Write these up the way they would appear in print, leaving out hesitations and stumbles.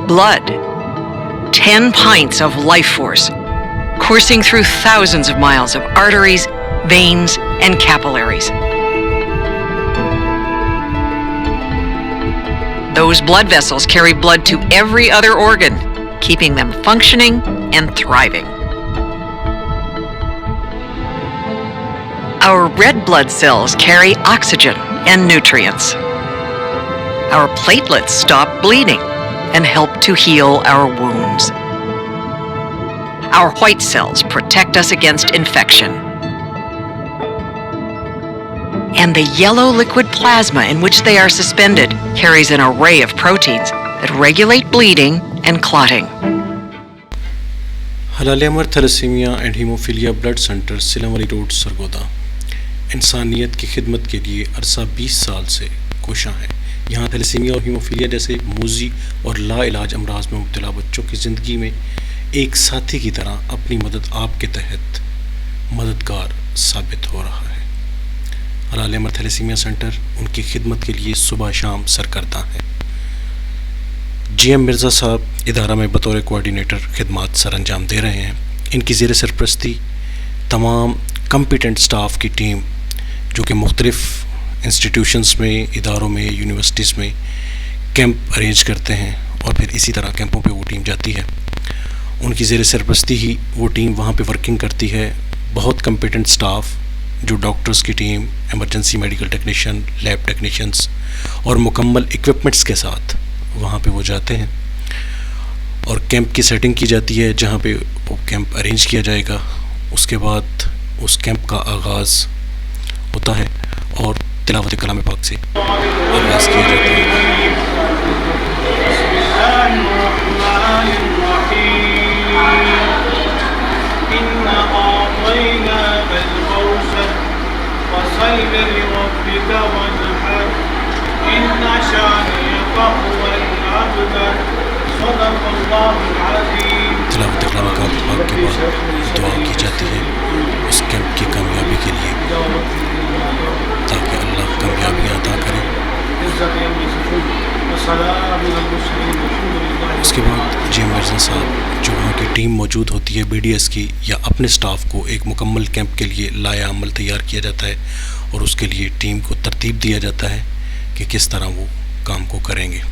Blood. 10 pints of life force, coursing through thousands of miles of arteries, veins, and capillaries. Those blood vessels carry blood to every other organ, keeping them functioning and thriving. Our red blood cells carry oxygen and nutrients. Our platelets stop bleeding and help to heal our wounds. Our white cells protect us against infection. And the yellow liquid plasma in which they are suspended carries an array of proteins that regulate bleeding and clotting. हलाल-ए-अमर thalassaemia and haemophilia blood centre सिलम वाली road Sargodha इंसानियत की खिदमत के लिए अरसा 20 साल से कोशां है। यहाँ थैलेसीमिया और हीमोफीलिया जैसे मूजी और लाइलाज अमराज में मुब्तला बच्चों की ज़िंदगी में एक साथी की तरह अपनी मदद आपके तहत मददगार साबित हो रहा है। हलाल-ए-अमर थैलेसीमिया सेंटर उनकी खिदमत के लिए सुबह शाम सरकर्दा है। GM मिर्ज़ा साहब इदारा में बतौर कोऑर्डिनेटर खिदमात सर अंजाम दे रहे हैं। इनकी ज़ेर सरपरस्ती तमाम कम्पिटेंट स्टाफ की टीम जो कि मुख्तलिफ़ इंस्टीट्यूशंस में, इदारों में, यूनिवर्सिटीज़ में कैंप अरेंज करते हैं और फिर इसी तरह कैंपों पे वो टीम जाती है। उनकी ज़ेर सरपरस्ती ही वो टीम वहाँ पे वर्किंग करती है। बहुत कम्पिटेंट स्टाफ जो डॉक्टर्स की team, emergency medical technician, lab technicians और मुकम्मल इक्विपमेंट्स के साथ वहाँ पे वो जाते हैं और कैंप की सेटिंग की जाती है जहाँ पे वो कैंप अरेंज किया जाएगा। उसके बाद उस कैंप का आगाज़ होता है और तिलावत कलाम पाक से आगाज़ किया जाता है। तिलावत कलाम पाक के बाद दुआ की जाती है उस कैंप की कामयाबी के लिए ताकि अल्लाह कामयाबी अता करे। उसके बाद GM मिर्ज़ा साहब जो वहाँ की टीम मौजूद होती है BDS की या अपने स्टाफ को एक मुकम्मल कैंप के लिए लाया अमल तैयार किया जाता है और उसके लिए टीम को तरतीब दिया जाता है कि किस तरह वो काम को करेंगे।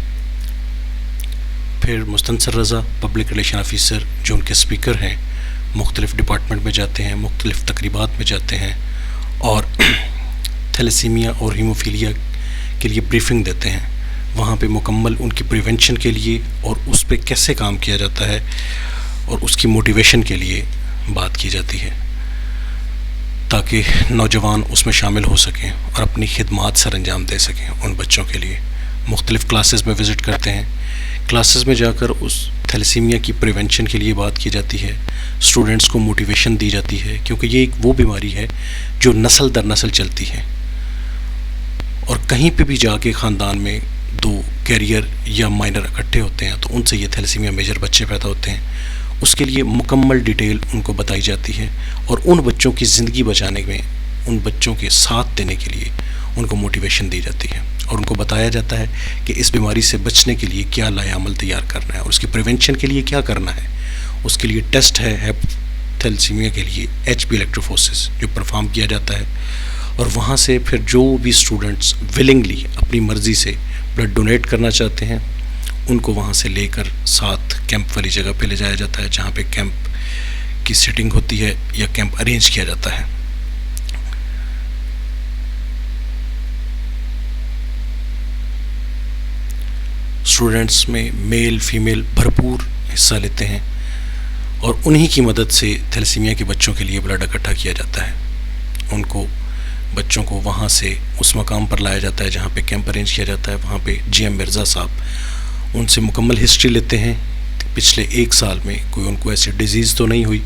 फिर मुस्तनसर रज़ा पब्लिक रिलेशन ऑफिसर जो उनके स्पीकर हैं मुख्तलिफ़ डिपार्टमेंट में जाते हैं, मुख्तलिफ़ तकरीबात में जाते हैं और थैलेसीमिया और हीमोफीलिया के लिए ब्रीफिंग देते हैं। वहाँ पे मुकम्मल उनकी प्रिवेंशन के लिए और उस पे कैसे काम किया जाता है और उसकी मोटिवेशन के लिए बात की जाती है ताकि नौजवान उसमें शामिल हो सकें और अपनी खिदमात सर अंजाम दे सकें उन बच्चों के लिए। मुख्तलिफ़ क्लासेस में विज़िट करते हैं। क्लासेस में जाकर उस थैलेसीमिया की प्रिवेंशन के लिए बात की जाती है। स्टूडेंट्स को मोटिवेशन दी जाती है क्योंकि ये एक वो बीमारी है जो नस्ल दर नस्ल चलती है और कहीं पे भी जाके ख़ानदान में दो कैरियर या माइनर इकट्ठे होते हैं तो उनसे ये थैलेसीमिया मेजर बच्चे पैदा होते हैं। उसके लिए मुकम्मल डिटेल उनको बताई जाती है और उन बच्चों की ज़िंदगी बचाने में, उन बच्चों के साथ देने के लिए उनको मोटिवेशन दी जाती है और उनको बताया जाता है कि इस बीमारी से बचने के लिए क्या लाया अमल तैयार करना है और उसकी प्रिवेंशन के लिए क्या करना है। उसके लिए टेस्ट है थैलेसीमिया के लिए HB इलेक्ट्रोफोरेसिस जो परफॉर्म किया जाता है और वहाँ से फिर जो भी स्टूडेंट्स विलिंगली अपनी मर्ज़ी से ब्लड डोनेट करना चाहते हैं उनको वहाँ से लेकर साथ कैंप वाली जगह पे ले जाया जाता है जहाँ पे कैंप की सेटिंग होती है या कैंप अरेंज किया जाता है। स्टूडेंट्स में मेल फीमेल भरपूर हिस्सा लेते हैं और उन्हीं की मदद से थैलेसीमिया के बच्चों के लिए ब्लड इकट्ठा किया जाता है। उनको बच्चों को वहाँ से उस मकाम पर लाया जाता है जहाँ पे कैंप अरेंज किया जाता है। वहाँ पे GM मिर्ज़ा साहब उनसे मुकम्मल हिस्ट्री लेते हैं पिछले 1 साल में कोई उनको ऐसी डिज़ीज़ तो नहीं हुई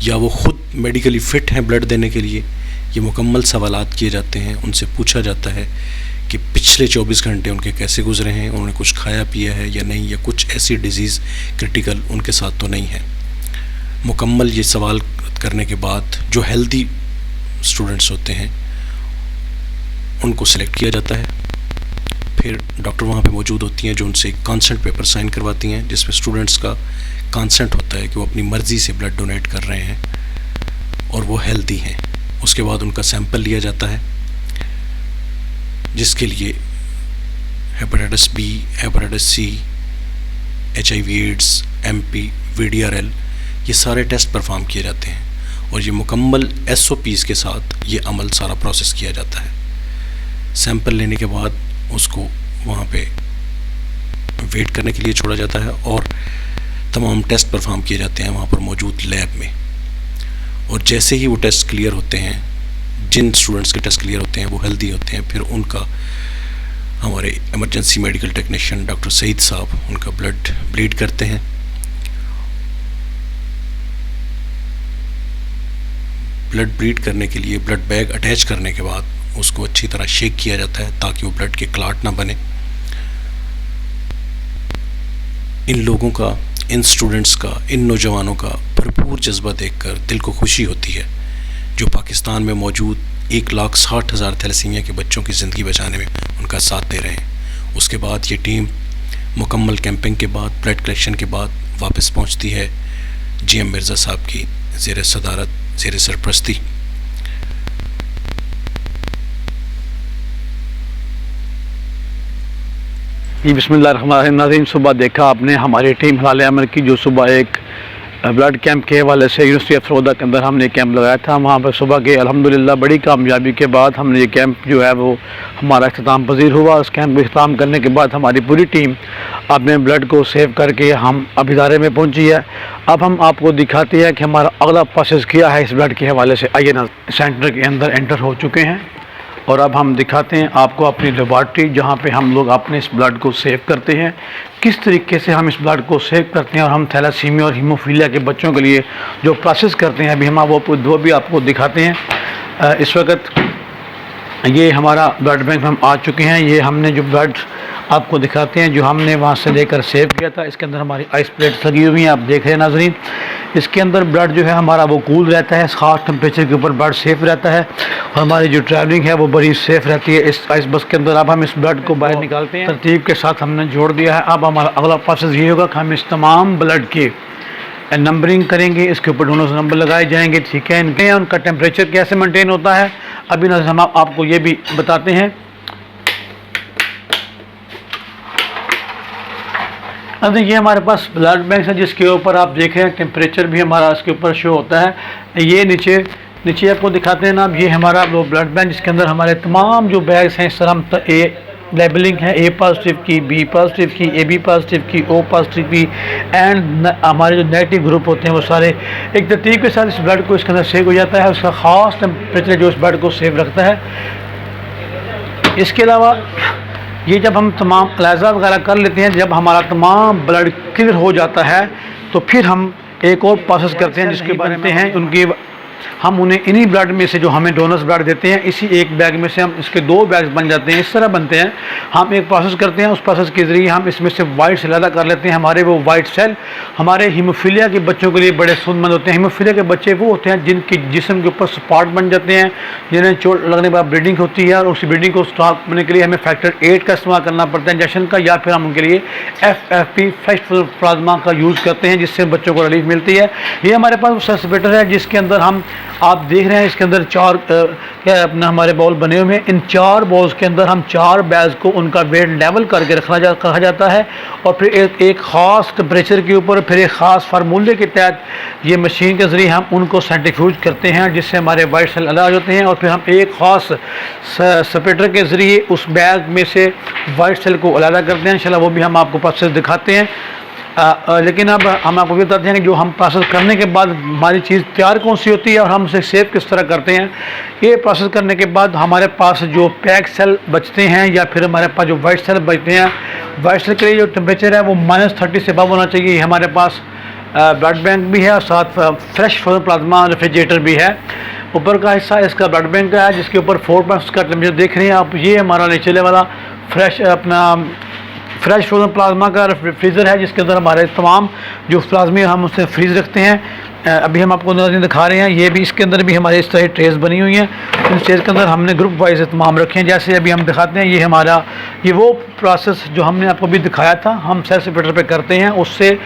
या वो ख़ुद मेडिकली फ़िट हैं ब्लड देने के लिए। ये मुकम्मल सवालात किए जाते हैं, उनसे पूछा जाता है कि पिछले 24 घंटे उनके कैसे गुजरे हैं, उन्होंने कुछ खाया पिया है या नहीं, या कुछ ऐसी डिज़ीज़ क्रिटिकल उनके साथ तो नहीं है। मुकम्मल ये सवाल करने के बाद जो हेल्दी स्टूडेंट्स होते हैं उनको सिलेक्ट किया जाता है फिर डॉक्टर वहाँ पे मौजूद होती हैं जो उनसे कंसेंट पेपर साइन करवाती हैं जिसमें स्टूडेंट्स का कंसेंट होता है कि वो अपनी मर्ज़ी से ब्लड डोनेट कर रहे हैं और वो हेल्दी हैं। उसके बाद उनका सैंपल लिया जाता है जिसके लिए hepatitis B, hepatitis C, HIV AIDS, MP, VDRL ये सारे टेस्ट परफॉर्म किए जाते हैं और ये मुकम्मल SOPs के साथ ये अमल सारा प्रोसेस किया जाता है। सैंपल लेने के बाद उसको वहाँ पे वेट करने के लिए छोड़ा जाता है और तमाम टेस्ट परफॉर्म किए जाते हैं वहाँ पर मौजूद लैब में। और जैसे ही वो टेस्ट क्लियर होते हैं, जिन स्टूडेंट्स के टेस्ट क्लियर होते हैं वो हेल्दी होते हैं, फिर उनका हमारे emergency medical technician doctor Saeed साहब उनका ब्लड ब्लीड करते हैं। ब्लड ब्लीड करने के लिए ब्लड बैग अटैच करने के बाद उसको अच्छी तरह शेक किया जाता है ताकि वो ब्लड के क्लॉट ना बने। इन लोगों का, इन स्टूडेंट्स का, इन नौजवानों का भरपूर जज्बा देखकर दिल को खुशी होती है जो पाकिस्तान में मौजूद 1,60,000 थैलेसीमिया के बच्चों की ज़िंदगी बचाने में उनका साथ दे रहे हैं। उसके बाद ये टीम मुकम्मल कैंपिंग के बाद, ब्लड कलेक्शन के बाद वापस पहुंचती है GM मिर्ज़ा साहब की ज़ेर सदारत, ज़ेर सरपरस्ती। जी बिस्मिल्लाहिर्रहमानिर्रहीम। नाज़रीन, सुबह देखा आपने हमारी टीम हिलाल अमर की जो सुबह एक ब्लड कैंप के हवाले से यूनिवर्सिटी ऑफ सऊदा के अंदर हमने कैंप लगाया था। वहाँ पर सुबह के अल्हम्दुलिल्लाह बड़ी कामयाबी के बाद हमने ये कैंप जो है वो हमारा इख्तिताम पजीर हुआ। उस कैंप को इख्तिताम करने के बाद हमारी पूरी टीम अपने ब्लड को सेव करके हम अब इदारे में पहुँची है। अब हम आपको दिखाते हैं कि हमारा अगला प्रोसेस क्या है इस ब्लड के हवाले से। आइए ना, सेंटर के अंदर एंटर हो चुके हैं और अब हम दिखाते हैं आपको अपनी लेबॉर्ट्री जहाँ पे हम लोग अपने इस ब्लड को सेव करते हैं, किस तरीके से हम इस ब्लड को सेव करते हैं और हम थैलासीमिया और हीमोफीलिया के बच्चों के लिए जो प्रोसेस करते हैं अभी हम वो भी आपको दिखाते हैं। इस वक्त ये हमारा ब्लड बैंक में हम आ चुके हैं। ये हमने जो ब्लड आपको दिखाते हैं जो हमने वहाँ से लेकर सेव किया था, इसके अंदर हमारी आइस प्लेट्स लगी हुई हैं, आप देख रहे हैं नाज़रीन। इसके अंदर ब्लड जो है हमारा वो कूल रहता है, ख़ास टेम्परेचर के ऊपर ब्लड सेफ रहता है और हमारी जो ट्रैवलिंग है वो बड़ी सेफ़ रहती है इस आइस बस के अंदर। अब हम इस ब्लड को बाहर निकालते हैं, तरतीब के साथ हमने जोड़ दिया है। अब हमारा अगला प्रोसेस ये होगा कि हम इस तमाम ब्लड के नंबरिंग करेंगे, इसके ऊपर दोनों से नंबर लगाए जाएंगे, ठीक है। इनके उनका टेम्परेचर कैसे मेंटेन होता है अभी ना हम आपको ये भी बताते हैं। अब देखिए हमारे पास ब्लड बैंक है जिसके ऊपर आप देख रहे हैं टेम्परेचर भी हमारा इसके ऊपर शो होता है। ये नीचे आपको दिखाते हैं ना, अब ये हमारा वो ब्लड बैंक जिसके अंदर हमारे तमाम जो बैग्स हैं इस तरह हम लेबलिंग है A पॉजिटिव की, B पॉजिटिव की, AB पॉजिटिव की, O पॉजिटिव की एंड हमारे जो नेगेटिव ग्रुप होते हैं वो सारे एक तरतीब के साथ इस ब्लड को इसके अंदर सेव हो जाता है। उसका ख़ास टेम्परेचर जो इस ब्लड को सेव रखता है। इसके अलावा ये जब हम तमाम इलाजा वगैरह कर लेते हैं, जब हमारा तमाम ब्लड क्लियर हो जाता है तो फिर हम एक और प्रोसेस करते हैं जिसके बारे में हैं उनकी हम उन्हें इन्हीं ब्लड में से जो हमें डोनर्स ब्लड देते हैं इसी एक बैग में से हम इसके 2 बैग्स बन जाते हैं, इस तरह बनते हैं। हम एक प्रोसेस करते हैं, उस प्रोसेस के ज़रिए हम इसमें से वाइट सेल अलग कर लेते हैं। हमारे वो वाइट सेल हमारे हीमोफीलिया के बच्चों के लिए बड़े सूदमंद होते हैं। हीमोफीलिया के बच्चे वो होते हैं जिनके जिस्म के ऊपर स्पॉट बन जाते हैं, जिन्हें चोट लगने के बाद ब्लीडिंग होती है और उस ब्लीडिंग को स्टॉप करने के लिए हमें फैक्टर 8 का इस्तेमाल करना पड़ता है इंजेक्शन का, या फिर हम उनके लिए FFP फ्रेश प्लाज्मा का यूज़ करते हैं जिससे बच्चों को रिलीफ मिलती है। ये हमारे पास सस्पेटर है जिसके अंदर हम आप देख रहे हैं इसके अंदर 4 क्या अपना हमारे बॉल बने हुए हैं। इन 4 बॉल्स के अंदर हम 4 बैग्स को उनका वेट लेवल करके रखा जाता है और फिर एक ख़ास टेम्परेचर के ऊपर फिर एक ख़ास फार्मूले के तहत ये मशीन के ज़रिए हम उनको सेंट्रीफ्यूज करते हैं जिससे हमारे वाइट सेल अलग हो जाते हैं और फिर हम एक ख़ास सेपरेटर के ज़रिए उस बैग में से वाइट सेल को अलग करते हैं। इंशाल्लाह वो भी हम आपको प्रोसेस दिखाते हैं। लेकिन अब हम आपको भी बताते हैं कि जो हम प्रोसेस करने के बाद हमारी चीज़ तैयार कौन सी होती है और हम उसे सेव किस तरह करते हैं। ये प्रोसेस करने के बाद हमारे पास जो पैक सेल बचते हैं या फिर हमारे पास जो वाइट सेल बचते हैं, वाइट सेल के लिए जो टेम्परेचर है वो -30 से अबव होना चाहिए। हमारे पास ब्लड बैंक भी है और साथ फ्रेश फ्रोजन प्लाज्मा रेफ्रिजरेटर भी है। ऊपर का हिस्सा इसका ब्लड बैंक का है जिसके ऊपर 4 का टेम्परेचर देख रहे हैं आप। ये हमारा नीचे वाला फ्रेश अपना फ्रेश फ्रोजन प्लाज्मा का फ्रीज़र है जिसके अंदर हमारे तमाम जो प्लाज्मा हम उससे फ्रीज़ रखते हैं। अभी हम आपको नज़र दिखा रहे हैं, ये भी इसके अंदर भी हमारे इस तरह ट्रेस बनी हुई हैं। इन ट्रेस के अंदर हमने ग्रुप वाइज तमाम रखे हैं। जैसे अभी हम दिखाते हैं, ये वो प्रोसेस जो हमने आपको भी दिखाया था, हम सेल सेपरेटर पे करते हैं, उससे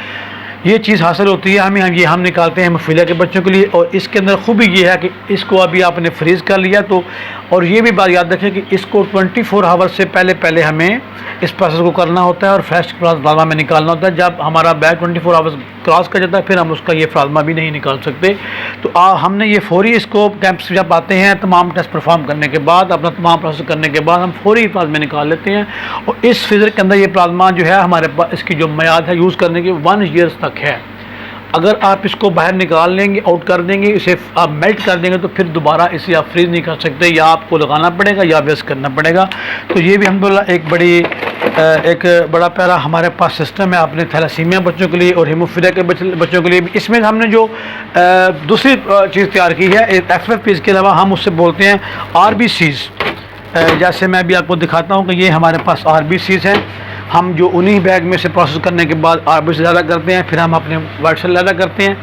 ये चीज़ हासिल होती है। हम निकालते हैं हेमोफीलिया के बच्चों के लिए। और इसके अंदर खूबी ये है कि इसको अभी आपने फ्रीज़ कर लिया तो, और ये भी बात याद रखें कि इसको 24 आवर्स से पहले हमें इस प्रोसेस को करना होता है और फ्रेश प्लाज्मा में निकालना होता है। जब हमारा बैग 24 आवर्स क्रॉस कर जाता है फिर हम उसका ये प्लाज्मा भी नहीं निकाल सकते। तो हमने ये फौरी इसको कैंप्स जब आते हैं तमाम टेस्ट परफॉर्म करने के बाद, अपना तमाम प्रोसेस करने के बाद हम फौरी प्लाज्मा निकाल लेते हैं। और इस फ्रीज़र के अंदर ये प्लाज्मा जो है हमारे पास, इसकी जो मियाद है यूज़ करने की 1 ईयर तक है। अगर आप इसको बाहर निकाल लेंगे, आउट कर देंगे, इसे आप मेल्ट कर देंगे तो फिर दोबारा इसे आप फ्रीज़ नहीं कर सकते, या आपको लगाना पड़ेगा या वेस्ट करना पड़ेगा। तो ये भी अल्हम्दुलिल्लाह एक बड़ा प्यारा हमारे पास सिस्टम है अपने थैलेसीमिया बच्चों के लिए और हेमोफीलिया के बच्चों के लिए भी। इसमें हमने जो दूसरी चीज़ तैयार की है FFPs के अलावा, हम उससे बोलते हैं RBCs। जैसे मैं अभी आपको दिखाता हूँ कि ये हमारे पास RBCs हैं। हम जो उन्हीं बैग में से प्रोसेस करने के बाद RBC ज़्यादा करते हैं, फिर हम अपने वाइट सेल ज़्यादा करते हैं।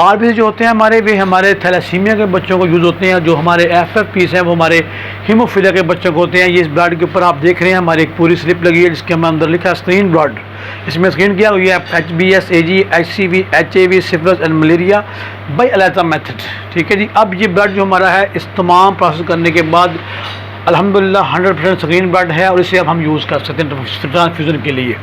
RBC जो होते हैं वे हमारे थैलेसीमिया के बच्चों को यूज़ होते हैं। जो हमारे FFPs हैं वो हमारे हीमोफीलिया के बच्चों को होते हैं। ये इस ब्लड के ऊपर आप देख रहे हैं हमारी एक पूरी स्लिप लगी है जिसके अंदर लिखा है स्क्रीन ब्लड। इसमें स्क्रीन किया हुआ है HBS, AG, HCV, HIV, syphilis and malaria by एलेटा method. ठीक है जी। अब ये ब्लड जो हमारा है इस तमाम प्रोसेस करने के बाद अल्हम्दुलिल्लाह 100% स्क्रीन ब्लड है और इसे अब हम यूज़ कर सकते हैं ट्रांसफ्यूज़न के लिए।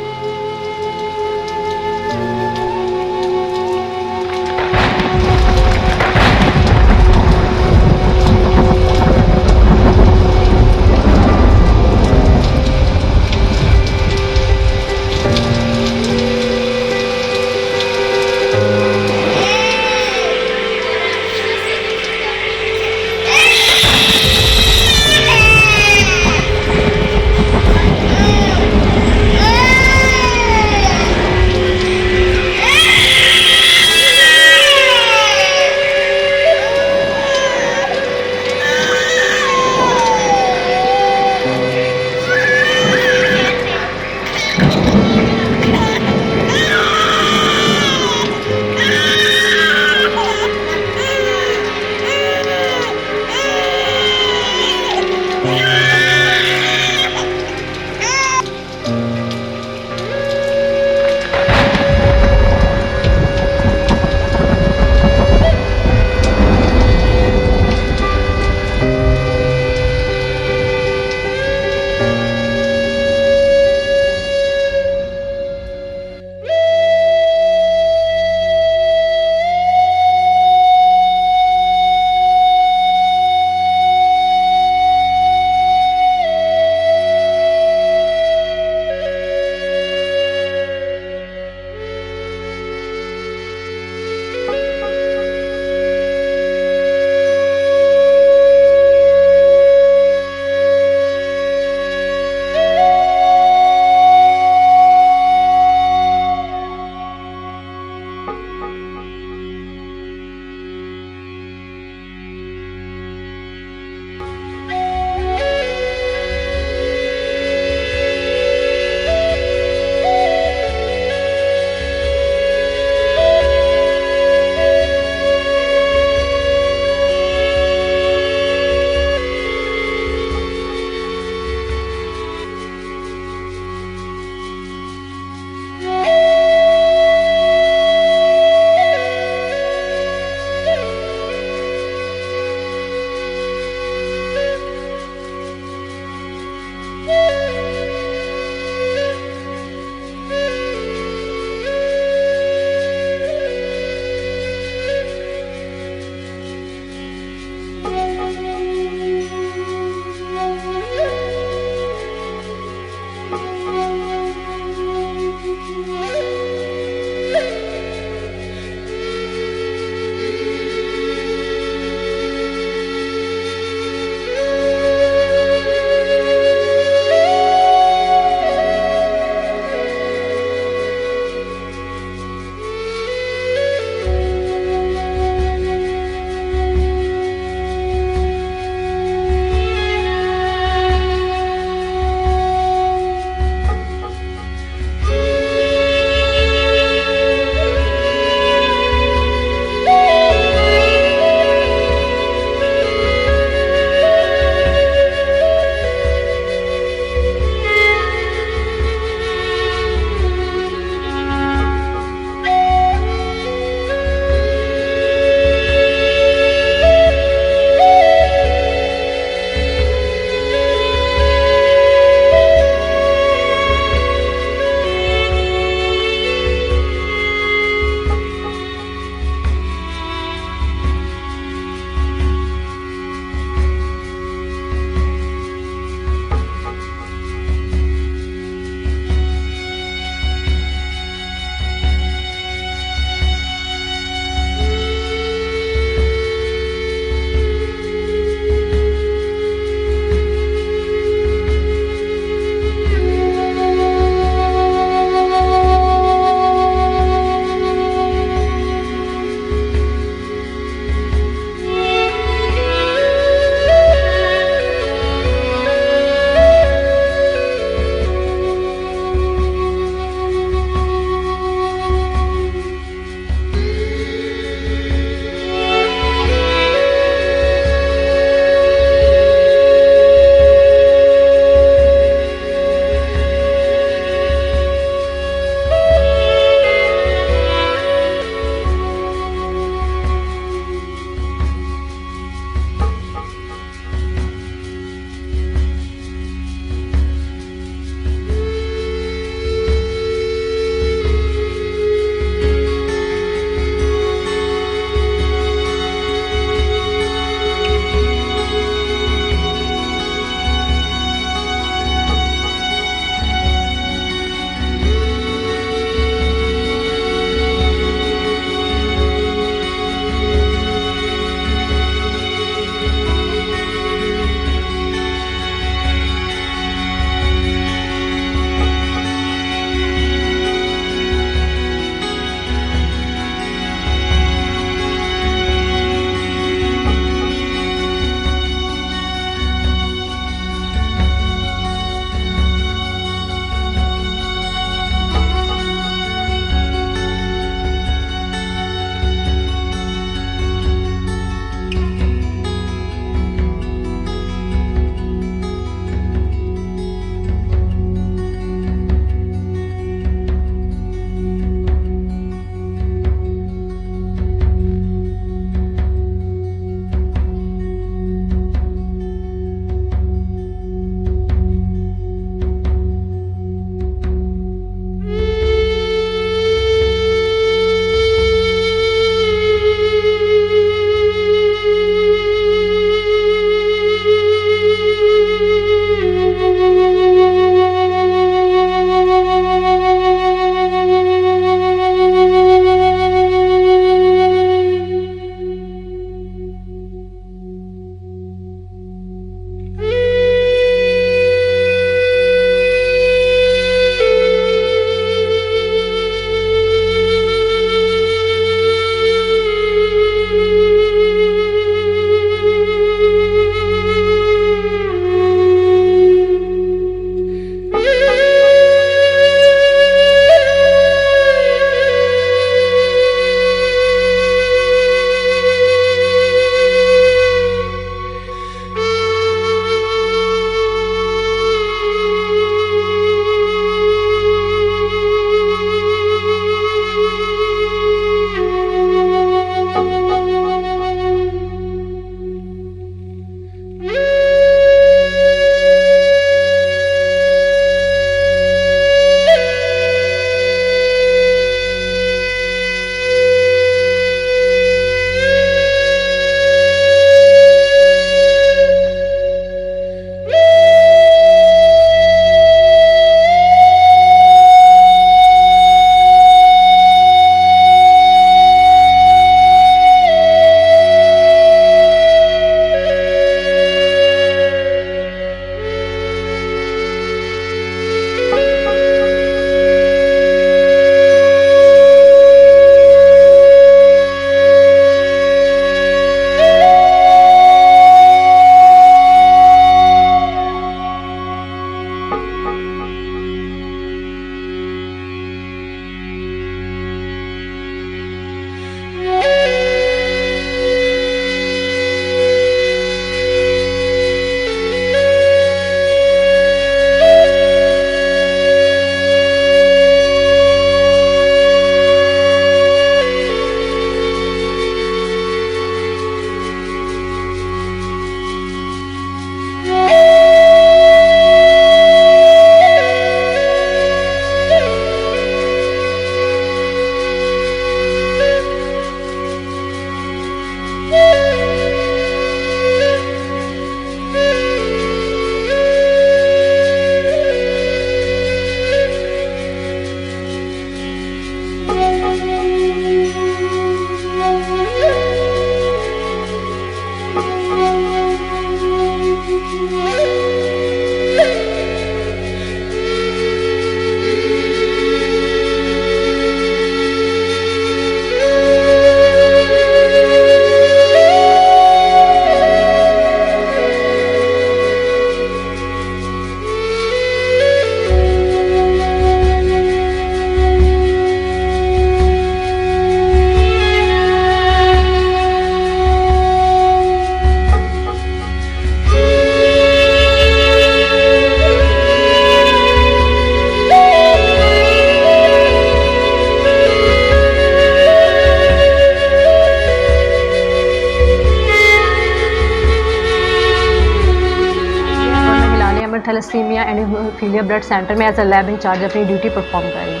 Thalassemia and haemophilia blood centre में एज अ लैब इंचार्ज अपनी ड्यूटी परफॉर्म कर रही हूँ।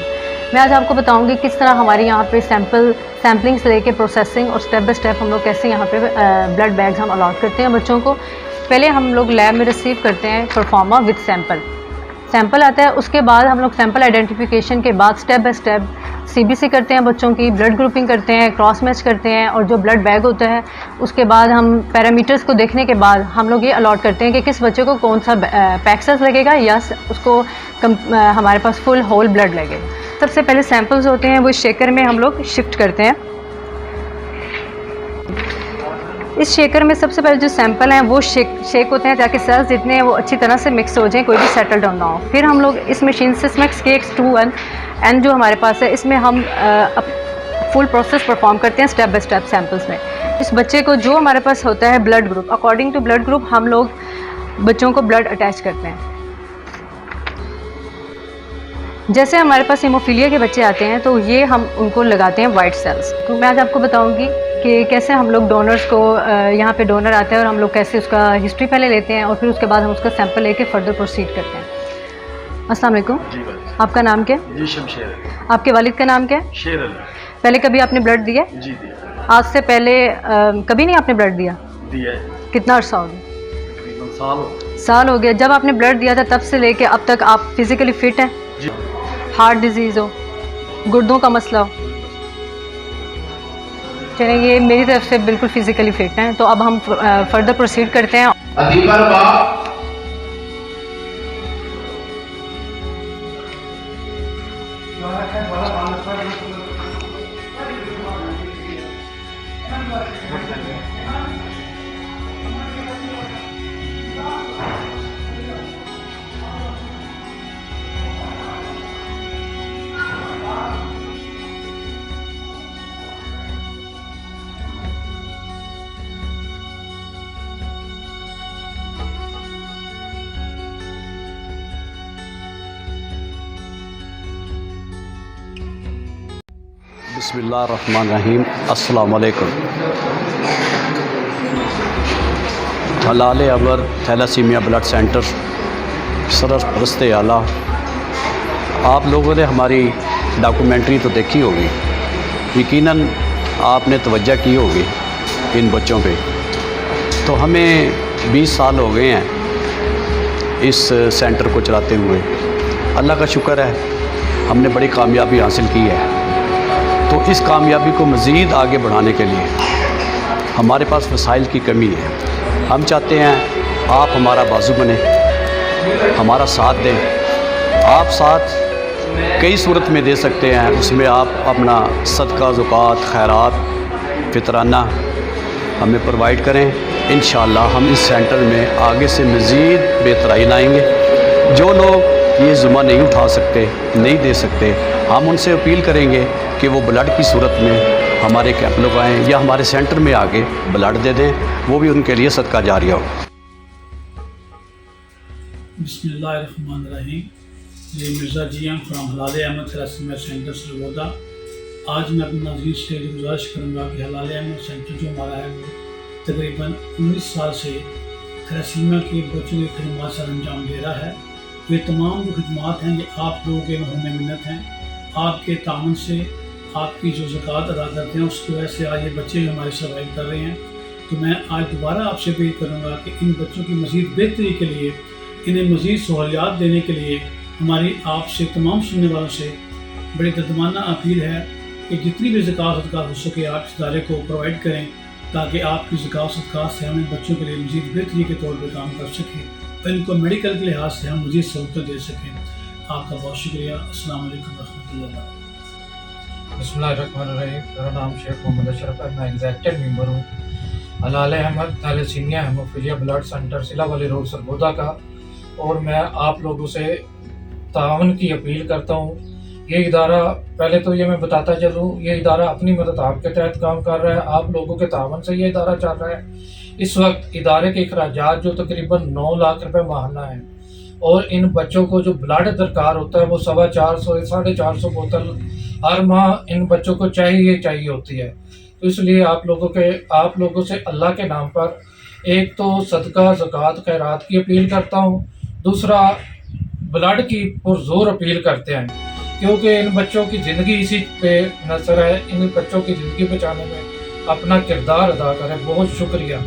मैं आज आपको बताऊंगी किस तरह हमारे यहाँ पे सैम्पलिंग से लेके प्रोसेसिंग और स्टेप बाय स्टेप हम लोग कैसे यहाँ पे ब्लड बैग्स हम अलॉट करते हैं बच्चों को। पहले हम लोग लैब में रिसीव करते हैं परफॉर्मा विद सैंपल आता है। उसके बाद हम लोग सैंपल आइडेंटिफिकेशन के बाद स्टेप बाय स्टेप CBC करते हैं बच्चों की, ब्लड ग्रुपिंग करते हैं, क्रॉस मैच करते हैं और जो ब्लड बैग होता है उसके बाद हम पैरामीटर्स को देखने के बाद हम लोग ये अलॉट करते हैं कि किस बच्चे को कौन सा पैक्सेस लगेगा या उसको हमारे पास फुल होल ब्लड लगेगा। सबसे पहले सैंपल्स होते हैं वो शेकर में हम लोग शिफ्ट करते हैं। इस शेकर में सबसे पहले जो सैंपल हैं वो शेक होते हैं ताकि सेल्स जितने हैं वो अच्छी तरह से मिक्स हो जाएं, कोई भी सेटल डाउन ना हो। फिर हम लोग इस मशीन से स्मेक्स KX21N जो हमारे पास है इसमें हम फुल प्रोसेस परफॉर्म करते हैं स्टेप बाय स्टेप सैंपल्स में। इस बच्चे को जो हमारे पास होता है blood group, according to blood group हम लोग बच्चों को ब्लड अटैच करते हैं। जैसे हमारे पास हीमोफीलिया के बच्चे आते हैं तो ये हम उनको लगाते हैं वाइट सेल्स। तो मैं आज आपको बताऊंगी कि कैसे हम लोग डोनर्स को यहाँ पे डोनर आता है और हम लोग कैसे उसका हिस्ट्री पहले लेते हैं और फिर उसके बाद हम उसका सैंपल लेके फर्दर प्रोसीड करते हैं। अस्सलाम वालेकुम। आपका नाम क्या है? जी शमशेर। आपके वालिद का नाम क्या है? शेर अली। पहले कभी आपने ब्लड दिया? जी दिया। आज से पहले कभी नहीं आपने ब्लड दिया? दिया है। कितना अर्सा हो गया? तकरीबन साल हो गया। जब आपने ब्लड दिया था तब से लेके अब तक आप फिजिकली फिट हैं? जी। हार्ट डिजीज़ हो, गुर्दों का मसला हो? चलिए ये मेरी तरफ से बिल्कुल फिजिकली फिट हैं। तो अब हम फर्दर प्रोसीड करते हैं। बिस्मिल्लाहिर्रहमानिर्रहीम। अस्सलाम वालेकुम। हलाल अबर थैलासीमिया ब्लड सेंटर सरपरस्त आला, आप लोगों ने हमारी डॉक्यूमेंट्री तो देखी होगी, यकीनन आपने तवज्जो की होगी इन बच्चों पे। तो हमें 20 साल हो गए हैं इस सेंटर को चलाते हुए। अल्लाह का शुक्र है हमने बड़ी कामयाबी हासिल की है। तो इस कामयाबी को मज़ीद आगे बढ़ाने के लिए हमारे पास वसाइल की कमी है। हम चाहते हैं आप हमारा बाजू बने, हमारा साथ दें। आप साथ कई सूरत में दे सकते हैं, उसमें आप अपना सदका, ज़कात, खैरात, फितराना हमें प्रोवाइड करें। इंशाअल्लाह हम इस सेंटर में आगे से मज़ीद बेहतराई लाएंगे। जो लोग ये ज़ुम्मा नहीं उठा सकते, नहीं दे सकते, हम उनसे अपील करेंगे कि वो ब्लड की सूरत में हमारे कैंप लगाएँ या हमारे सेंटर में आके ब्लड दे दें, वो भी उनके लिए सदका जारिया हो। बिस्मिल्लाहिर्रहमानिर्रहीम। ये मिर्ज़ा जियां फ्राम हलाल अहमद थैलेसीमिया सेंटर सरगोदा। आज मैं अपने नाज़रीन से गुजारिश करूँगा कि हलाल अहमद सेंटर जो हमारा है वो तकरीबन 19 साल से थैलेसीमिया के बच्चों की खदमात सर अंजाम दे रहा है। ये तमाम जो खदमात हैं ये आप लोगों के मरहूम मिन्नत हैं। आपके तामन से, आपकी जो ज़कात अदा करते हैं उसकी वजह से आज ये बच्चे हमारे सर्वाइव कर रहे हैं। तो मैं आज दोबारा आपसे अपील करूँगा कि इन बच्चों की मज़ीद बेहतरी के लिए, इन्हें मज़ीद सहूलियात देने के लिए हमारी आपसे तमाम सुनने वालों से बड़ी दर्दमाना अपील है कि जितनी भी ज़कात हो सके आप इस इदारे को प्रोवाइड करें ताकि आपकी ज़कात सदक़ात से हम इन बच्चों के लिए मज़ीद बेहतरी के तौर पर काम कर सकें और इनको मेडिकल के लिहाज से हम मज़ीद सहूलतें दे सकें। आपका बहुत शुक्रिया। अस्सलाम वालेकुम रहमतुल्लाह। बिस्मिल्लाहिर्रहमानिर्रहीम। मेरा नाम शेख मोहम्मद अशरफ है। मैं एग्जेक्टिव मेंबर हूँ Halal Ahmad thalassemia haemophilia blood centre सिला वाली रोड सरगोदा का, और मैं आप लोगों से तावन की अपील करता हूँ। ये इदारा, पहले तो ये मैं बताता चलूँ, ये इदारा अपनी मदद आपके तहत काम कर रहा है, आप लोगों के तावन से ये इदारा चल रहा है। इस वक्त इदारे के अखराजात जो तकरीबन 9 लाख रुपए माहाना है, और इन बच्चों को जो ब्लड दरकार होता है वो 450 450 बोतल हर माह इन बच्चों को चाहिए होती है। तो इसलिए आप लोगों से अल्लाह के नाम पर एक तो सदका ज़कात खैरात की अपील करता हूँ, दूसरा ब्लड की पुरजोर अपील करते हैं, क्योंकि इन बच्चों की ज़िंदगी इसी पे नज़र है। इन बच्चों की ज़िंदगी बचाने में अपना किरदार अदा करें। बहुत शुक्रिया।